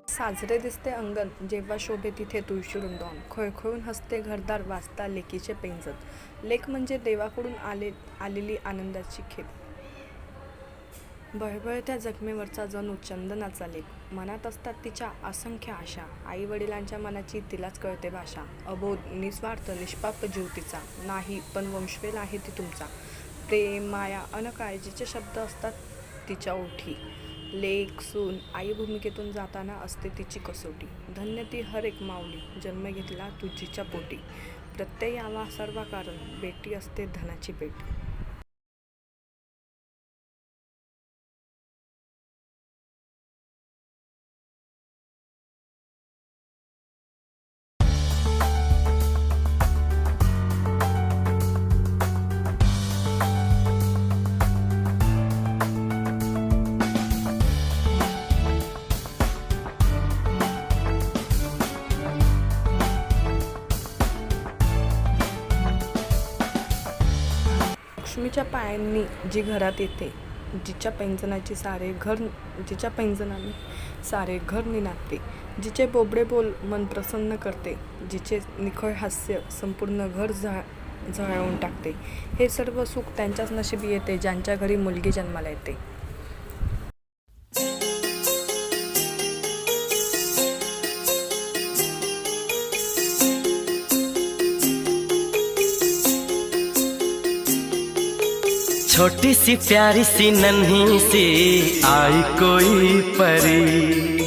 साजरे दिसते अंगण जेव्हा शोभे तिथे तुळशी वृंदावन. खळखळून हसते घरदार वाजता लेकीचे पैंजण. लेक म्हणजे देवाकडून आलेली आनंदाची खेप. बळबळत्या जखमेवरचा जणू चंदनाचा लेप. मनात असतात तिच्या असंख्य आशा. आई वडिलांच्या मनाची तिलाच कळते भाषा. अबोध निस्वार्थ निष्पाप जीव तिचा. नाही पण वंशवेल आहे ती तुमचा. प्रेम माया अन काळजीचे शब्द असतात तिच्या ओठी. लेक सून आई भूमिकेतून जाताना असते तिची कसोटी. धन्य ती हर एक माऊली जन्म घेतला तुझीच्या पोटी. प्रत्यय यावा सर्व कारण बेटी असते धनाची पेट. लक्ष्मीच्या पायांनी जी घरात येते, जिच्या पैंजणाने सारे घर निनादते, जिचे बोबडे बोल मन प्रसन्न करते, जिचे निखळ हास्य संपूर्ण घर झळाळून टाकते. हे सर्व सुख त्यांच्याच नशिबी येते ज्यांच्या घरी मुलगी जन्माला येते. छोटी सी प्यारी सी नन्ही सी आई कोई परी,